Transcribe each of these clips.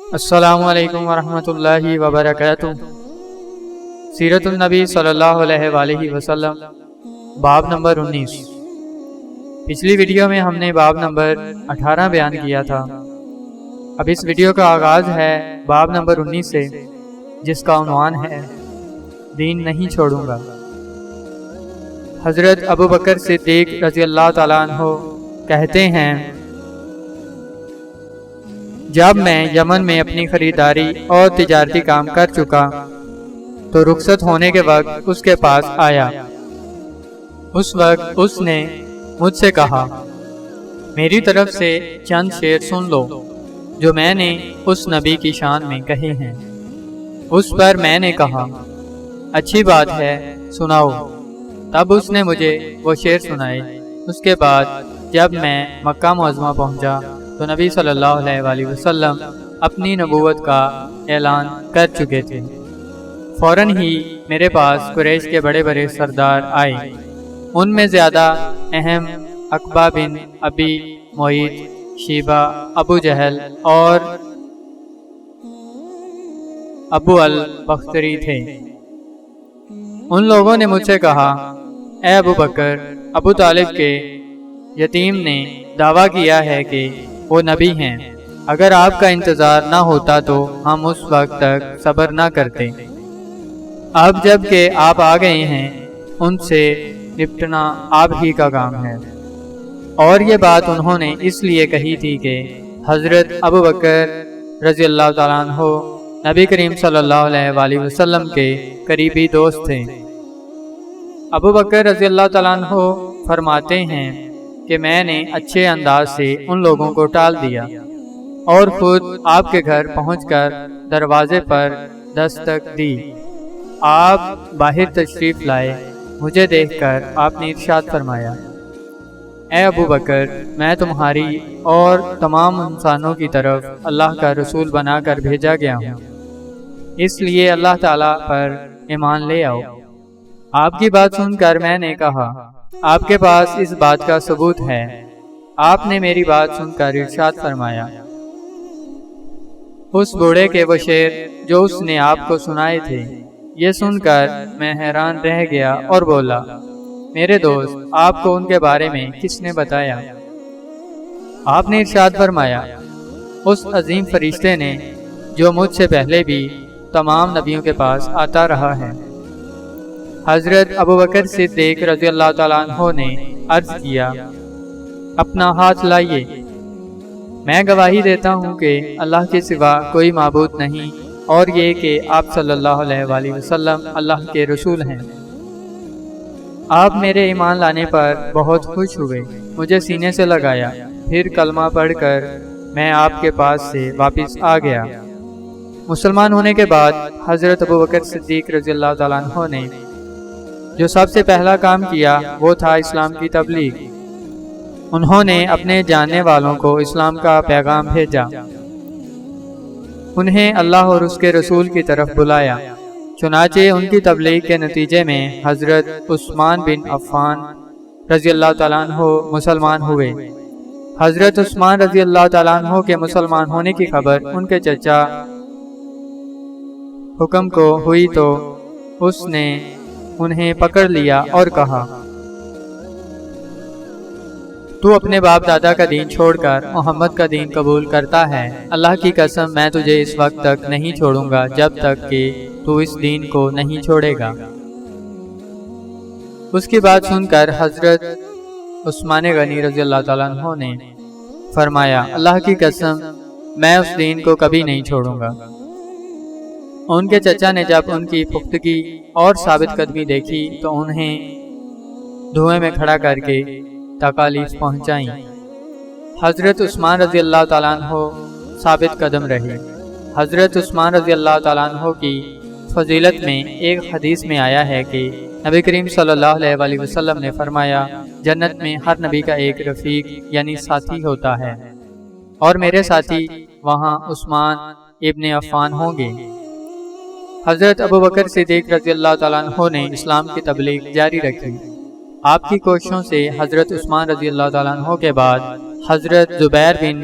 السلام علیکم ورحمۃ اللہ وبرکاتہ۔ سیرت النبی صلی اللہ علیہ وآلہ وسلم، باب نمبر 19۔ پچھلی ویڈیو میں ہم نے باب نمبر 18 بیان کیا تھا۔ اب اس ویڈیو کا آغاز ہے باب نمبر 19 سے، جس کا عنوان ہے دین نہیں چھوڑوں گا۔ حضرت ابو بکر صدیق رضی اللہ تعالیٰ عنہ کہتے ہیں، جب میں یمن میں اپنی خریداری اور تجارتی کام کر چکا تو رخصت ہونے کے وقت اس کے پاس آیا۔ اس وقت اس نے مجھ سے کہا، میری طرف سے چند شعر سن لو جو میں نے اس نبی کی شان میں کہے ہیں۔ اس پر میں نے کہا، اچھی بات ہے، سناؤ۔ تب اس نے مجھے وہ شعر سنائے۔ اس کے بعد جب میں مکہ معظمہ پہنچا تو نبی صلی اللہ علیہ وآلہ وسلم اپنی نبوت کا اعلان کر چکے تھے۔ فوراً ہی میرے پاس قریش کے بڑے بڑے سردار آئے۔ ان میں زیادہ اہم عقبہ بن ابی معیط، شیبہ، ابو جہل اور ابو البختری تھے۔ ان لوگوں نے مجھ سے کہا، اے ابو بکر، ابو طالب کے یتیم نے دعویٰ کیا ہے کہ وہ نبی ہیں۔ اگر آپ کا انتظار نہ ہوتا تو ہم اس وقت تک صبر نہ کرتے۔ اب جب کہ آپ آ گئے ہیں، ان سے نپٹنا آپ ہی کا کام ہے۔ اور یہ بات انہوں نے اس لیے کہی تھی کہ حضرت ابو بکر رضی اللہ تعالیٰ عنہ نبی کریم صلی اللہ علیہ وآلہ وسلم کے قریبی دوست تھے۔ ابو بکر رضی اللہ تعالیٰ عنہ فرماتے ہیں کہ میں نے اچھے انداز سے ان لوگوں کو ٹال دیا اور خود آپ کے گھر پہنچ کر دروازے پر دستک دی۔ آپ باہر تشریف لائے۔ مجھے دیکھ کر آپ نے ارشاد فرمایا، اے ابو بکر، میں تمہاری اور تمام انسانوں کی طرف اللہ کا رسول بنا کر بھیجا گیا ہوں، اس لیے اللہ تعالیٰ پر ایمان لے آؤ۔ آپ کی بات سن کر میں نے کہا، آپ کے پاس اس بات کا ثبوت ہے؟ آپ نے میری بات سن کر ارشاد فرمایا، اس بوڑھے کے وہ شعر جو اس نے آپ کو سنائے تھے۔ یہ سن کر میں حیران رہ گیا اور بولا، میرے دوست، آپ کو ان کے بارے میں کس نے بتایا؟ آپ نے ارشاد فرمایا، اس عظیم فرشتے نے جو مجھ سے پہلے بھی تمام نبیوں کے پاس آتا رہا ہے۔ حضرت ابو بکر صدیق رضی اللہ تعالیٰ عنہ نے عرض کیا، اپنا ہاتھ لائیے۔ میں گواہی دیتا ہوں کہ اللہ کے سوا کوئی معبود نہیں، اور یہ کہ آپ صلی اللہ علیہ وآلہ وسلم اللہ کے رسول ہیں۔ آپ میرے ایمان لانے پر بہت خوش ہوئے، مجھے سینے سے لگایا، پھر کلمہ پڑھ کر میں آپ کے پاس سے واپس آ گیا۔ مسلمان ہونے کے بعد حضرت ابو بکر صدیق رضی اللہ تعالیٰ عنہ نے جو سب سے پہلا کام کیا وہ تھا اسلام کی تبلیغ۔ انہوں نے اپنے جاننے والوں کو اسلام کا پیغام بھیجا، انہیں اللہ اور اس کے رسول کی طرف بلایا۔ چنانچہ ان کی تبلیغ کے نتیجے میں حضرت عثمان بن عفان رضی اللہ تعالیٰ عنہ مسلمان ہوئے۔ حضرت عثمان رضی اللہ تعالیٰ عنہ کے مسلمان ہونے کی خبر ان کے چچا حکم کو ہوئی تو اس نے انہیں پکڑ لیا اور کہا، تو اپنے باپ دادا کا دین چھوڑ کر محمد کا دین قبول کرتا ہے۔ اللہ کی قسم، میں تجھے اس وقت تک نہیں چھوڑوں گا جب تک کہ تو اس دین کو نہیں چھوڑے گا۔ اس کی بات سن کر حضرت عثمان غنی رضی اللہ تعالیٰ عنہ نے فرمایا، اللہ کی قسم، میں اس دین کو کبھی نہیں چھوڑوں گا۔ ان کے چچا نے جب ان کی پختگی اور ثابت قدمی دیکھی تو انہیں دھوئیں میں کھڑا کر کے تکالیف پہنچائیں۔ حضرت عثمان رضی اللہ تعالیٰ عنہ ثابت قدم رہے۔ حضرت عثمان رضی اللہ تعالیٰ عنہ کی فضیلت میں ایک حدیث میں آیا ہے کہ نبی کریم صلی اللہ علیہ وآلہ وسلم نے فرمایا، جنت میں ہر نبی کا ایک رفیق یعنی ساتھی ہوتا ہے، اور میرے ساتھی وہاں عثمان ابن عفان ہوں گے۔ حضرت ابو بکر صدیق رضی اللہ تعالیٰ عنہ نے اسلام کی تبلیغ جاری رکھی۔ آپ کی کوششوں سے حضرت عثمان رضی اللہ تعالیٰ عنہ کے بعد حضرت زبیر بن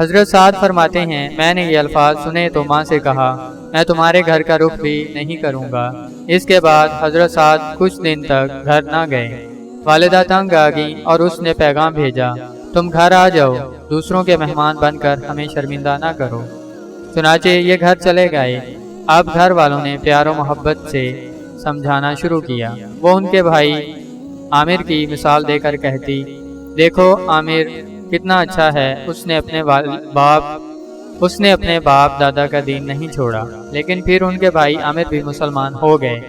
حضرت سعد فرماتے ہیں میں نے یہ الفاظ سنے تو ماں سے کہا میں تمہارے گھر کا رخ بھی نہیں کروں گا۔ اس کے بعد حضرت سعد کچھ دن تک گھر نہ گئے۔ والدہ تنگ آ گئی اور اس نے پیغام بھیجا تم گھر آ جاؤ، دوسروں کے مہمان بن کر ہمیں شرمندہ نہ کرو۔ چنانچہ یہ گھر چلے گئے۔ اب گھر والوں نے پیار و محبت سے سمجھانا شروع کیا۔ وہ ان کے بھائی عامر کی مثال دے کر کہتی دیکھو عامر کتنا اچھا ہے، اس نے اپنے باپ دادا کا دین نہیں چھوڑا، لیکن پھر ان کے بھائی عامر بھی مسلمان ہو گئے۔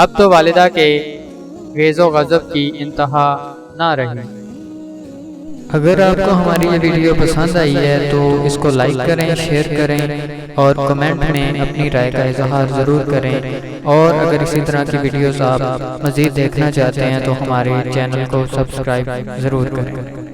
اب تو والدہ کے غیظ و غضب کی انتہا نہ رہی۔ اگر آپ کو ہماری یہ ویڈیو پسند آئی ہے تو اس کو لائک کریں، شیئر کریں اور کمنٹ میں اپنی رائے کا اظہار ضرور کریں، اور اگر اسی طرح کی ویڈیوز آپ مزید دیکھنا چاہتے ہیں تو ہمارے چینل کو سبسکرائب ضرور کریں۔